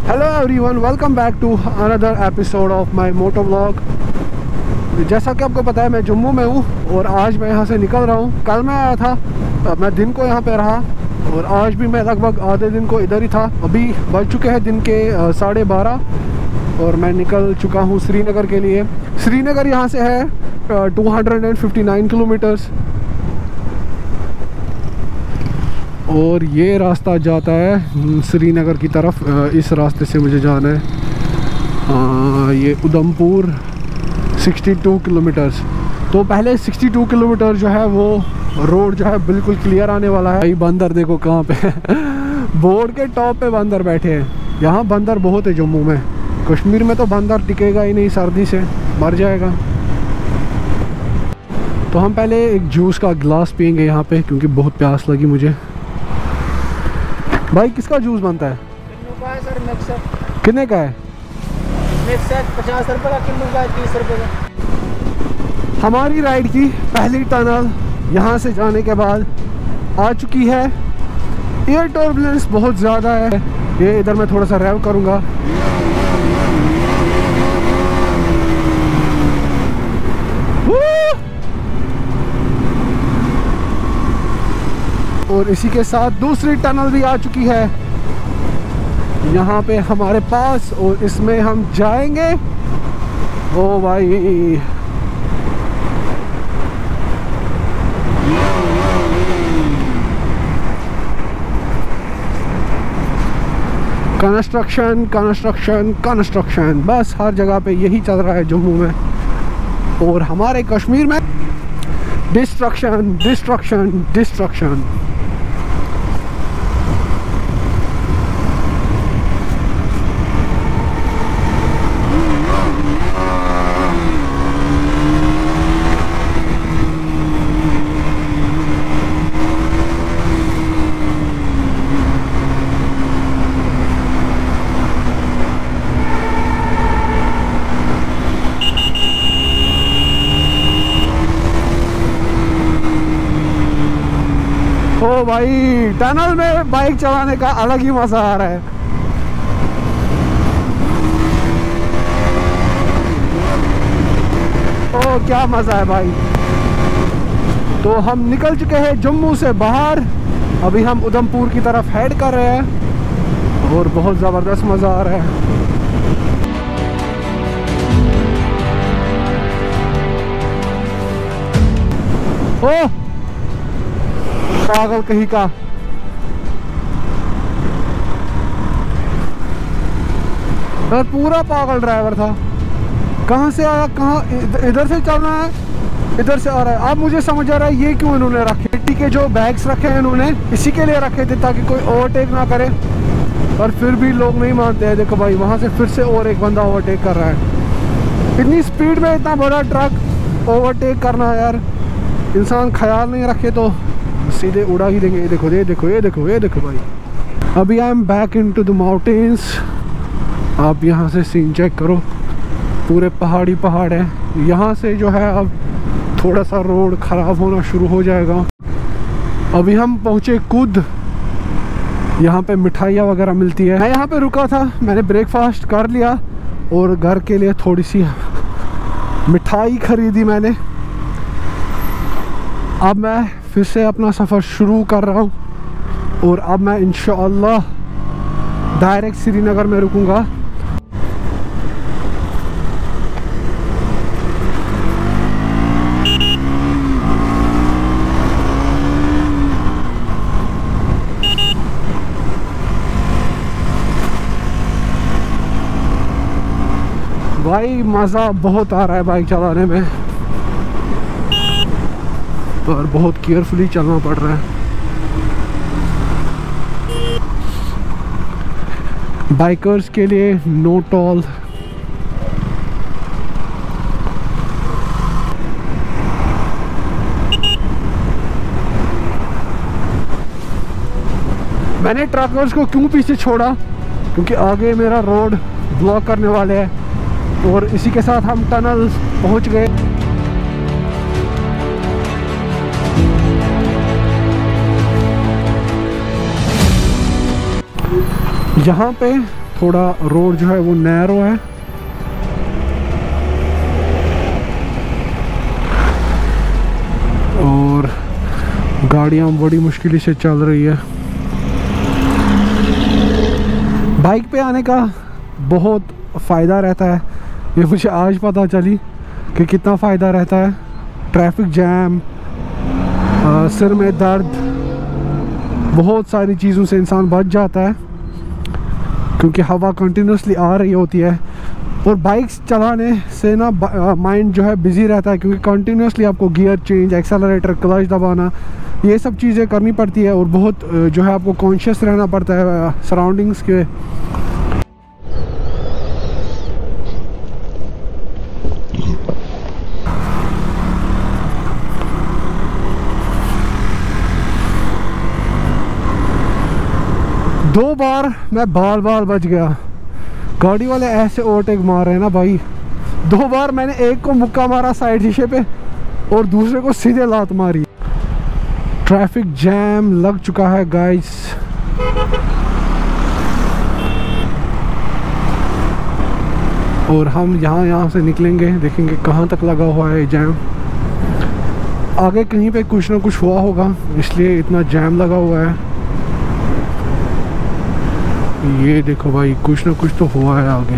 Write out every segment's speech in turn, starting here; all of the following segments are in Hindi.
Hello everyone, welcome back to another episode of my moto vlog. जैसा कि आपको पता है मैं जम्मू में हूँ और आज मैं यहाँ से निकल रहा हूँ। कल मैं आया था, मैं दिन को यहाँ पे रहा और आज भी मैं लगभग आधे दिन को इधर ही था। अभी बज चुके हैं दिन के 12:30 और मैं निकल चुका हूँ श्रीनगर के लिए। श्रीनगर यहाँ से है 259 किलोमीटर्स और ये रास्ता जाता है श्रीनगर की तरफ। इस रास्ते से मुझे जाना है ये उधमपुर 62 किलोमीटर्स। तो पहले 62 किलोमीटर जो है वो रोड जो है बिल्कुल क्लियर आने वाला है। भाई बंदर देखो कहाँ पे बोर्ड के टॉप पे बंदर बैठे हैं। यहाँ बंदर बहुत है जम्मू में। कश्मीर में तो बंदर टिकेगा ही नहीं, सर्दी से मर जाएगा। तो हम पहले एक जूस का गिलास पियेंगे यहाँ पे क्योंकि बहुत प्यास लगी मुझे। भाई किसका जूस बनता है? का है सर, मिक्सर। कितने का है? मिक्सर 50 रुपये का किलो का है, 30 रुपये का। हमारी राइड की पहली टनल यहाँ से जाने के बाद आ चुकी है। एयर टर्बुलेंस बहुत ज़्यादा है। ये इधर मैं थोड़ा सा रैव करूँगा। और इसी के साथ दूसरी टनल भी आ चुकी है यहाँ पे हमारे पास और इसमें हम जाएंगे। ओ भाई कंस्ट्रक्शन कंस्ट्रक्शन कंस्ट्रक्शन, बस हर जगह पे यही चल रहा है जम्मू में। और हमारे कश्मीर में डिस्ट्रक्शन डिस्ट्रक्शन डिस्ट्रक्शन। ओ भाई टनल में बाइक चलाने का अलग ही मजा आ रहा है। ओ क्या मजा है भाई। तो हम निकल चुके हैं जम्मू से बाहर। अभी हम उधमपुर की तरफ हेड कर रहे हैं और बहुत ज़बरदस्त मज़ा आ रहा है। ओ पागल कहीं का। पूरा पागल ड्राइवर था। कहाँ से आया, कहाँ इधर से चल रहा है, इधर से आ रहा है। अब मुझे समझ आ रहा है ये क्यों इन्होंने रखे। मिट्टी के जो बैग्स रखे हैं इन्होंने इसी के लिए रखे थे ताकि कोई ओवरटेक ना करे। पर फिर भी लोग नहीं मानते हैं। देखो भाई वहाँ से फिर से और एक बंदा ओवरटेक कर रहा है। इतनी स्पीड में इतना बड़ा ट्रक ओवरटेक करना यार, इंसान ख्याल नहीं रखे तो सीधे उड़ा ही देंगे। ये देखो ये देखो ये देखो ये देखो भाई। अभी I am back into the mountains. आप यहाँ से सीन चेक करो, पूरे पहाड़ी पहाड़ है। यहाँ से जो है अब थोड़ा सा रोड ख़राब होना शुरू हो जाएगा। अभी हम पहुँचे कुद। यहाँ पे मिठाइयाँ वगैरह मिलती है। मैं यहाँ पे रुका था, मैंने ब्रेकफास्ट कर लिया और घर के लिए थोड़ी सी मिठाई खरीदी मैंने। अब मैं फिर से अपना सफ़र शुरू कर रहा हूँ और अब मैं इंशाअल्लाह डायरेक्ट श्रीनगर में रुकूंगा। भाई मज़ा बहुत आ रहा है बाइक चलाने में और बहुत केयरफुली चलना पड़ रहा है। बाइकर्स के लिए नो टोल। मैंने ट्रकर्स को क्यों पीछे छोड़ा, क्योंकि आगे मेरा रोड ब्लॉक करने वाले हैं। और इसी के साथ हम टनल पहुंच गए। यहाँ पे थोड़ा रोड जो है वो नैरो है। और गाड़ियाँ बड़ी मुश्किल से चल रही है। बाइक पे आने का बहुत फ़ायदा रहता है, ये मुझे आज पता चली कि कितना फ़ायदा रहता है। ट्रैफिक जैम, सिर में दर्द, बहुत सारी चीज़ों से इंसान बच जाता है क्योंकि हवा कंटिन्यूसली आ रही होती है। और बाइक्स चलाने से ना माइंड जो है बिज़ी रहता है क्योंकि कंटिन्यूसली आपको गियर चेंज, एक्सेलरेटर, क्लच दबाना, ये सब चीज़ें करनी पड़ती है और बहुत जो है आपको कॉन्शियस रहना पड़ता है सराउंडिंग्स के। दो बार मैं बाल बच गया। गाड़ी वाले ऐसे ओवरटेक मार रहे हैं ना भाई। 2 बार मैंने एक को मुक्का मारा साइड शीशे पे और दूसरे को सीधे लात मारी। ट्रैफिक जैम लग चुका है गाइस। और हम यहाँ से निकलेंगे, देखेंगे कहाँ तक लगा हुआ है जैम। आगे कहीं पे कुछ ना कुछ हुआ होगा इसलिए इतना जैम लगा हुआ है। ये देखो भाई, कुछ ना कुछ तो हुआ है आगे।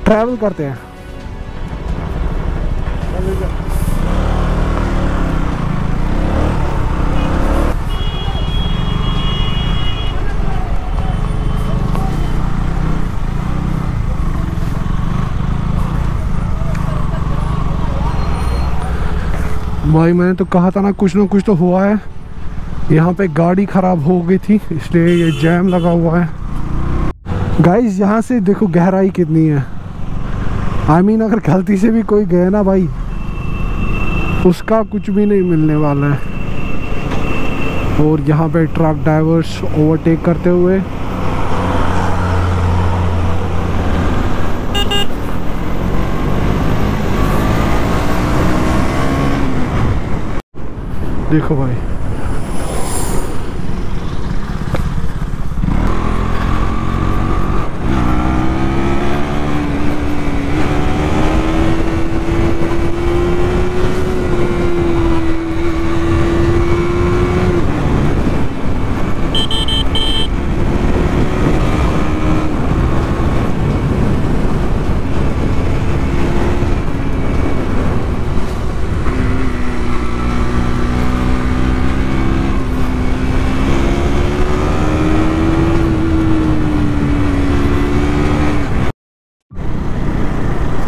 ट्रैवल करते हैं। भाई मैंने तो कहा था ना कुछ तो हुआ है। यहाँ पे गाड़ी ख़राब हो गई थी इसलिए ये जैम लगा हुआ है। गाइस यहाँ से देखो गहराई कितनी है। आई मीन अगर गलती से भी कोई गया ना भाई, उसका कुछ भी नहीं मिलने वाला है। और यहाँ पे ट्रक ड्राइवर्स ओवरटेक करते हुए, देखो भाई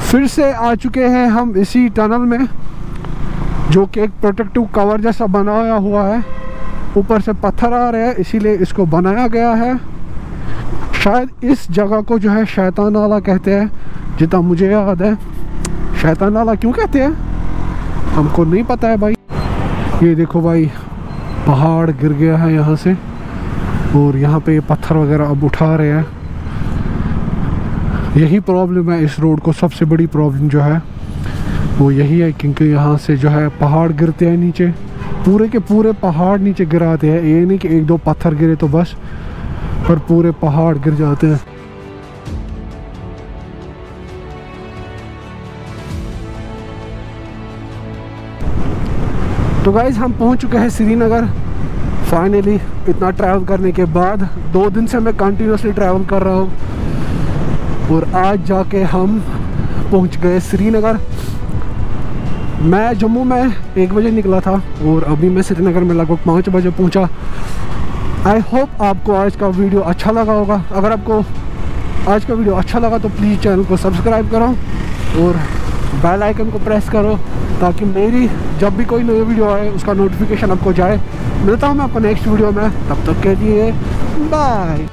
फिर से आ चुके हैं हम इसी टनल में, जो कि एक प्रोटेक्टिव कवर जैसा बनाया हुआ है। ऊपर से पत्थर आ रहे हैं इसीलिए इसको बनाया गया है। शायद इस जगह को जो है शैतान नाला कहते हैं, जितना मुझे याद है। शैतान नाला क्यों कहते हैं हमको नहीं पता है भाई। ये देखो भाई, पहाड़ गिर गया है यहाँ से और यहाँ पे पत्थर वगैरह अब उठा रहे हैं। यही प्रॉब्लम है इस रोड को, सबसे बड़ी प्रॉब्लम जो है वो यही है क्योंकि यहाँ से जो है पहाड़ गिरते हैं नीचे, पूरे के पूरे पहाड़ नीचे गिराते हैं। ये नहीं कि 1-2 पत्थर गिरे तो बस, पर पूरे पहाड़ गिर जाते हैं। तो गाइज हम पहुँच चुके हैं श्रीनगर फाइनली। इतना ट्रैवल करने के बाद 2 दिन से मैं कंटिन्यूसली ट्रैवल कर रहा हूँ और आज जाके हम पहुंच गए श्रीनगर। मैं जम्मू में 1 बजे निकला था और अभी मैं श्रीनगर में लगभग 5 बजे पहुंचा। आई होप आपको आज का वीडियो अच्छा लगा होगा। अगर आपको आज का वीडियो अच्छा लगा तो प्लीज़ चैनल को सब्सक्राइब करो और बेल आइकन को प्रेस करो ताकि मेरी जब भी कोई नई वीडियो आए उसका नोटिफिकेशन आपको जाए। मिलता हूँ मैं आपको नेक्स्ट वीडियो में, तब तक के लिए बाय।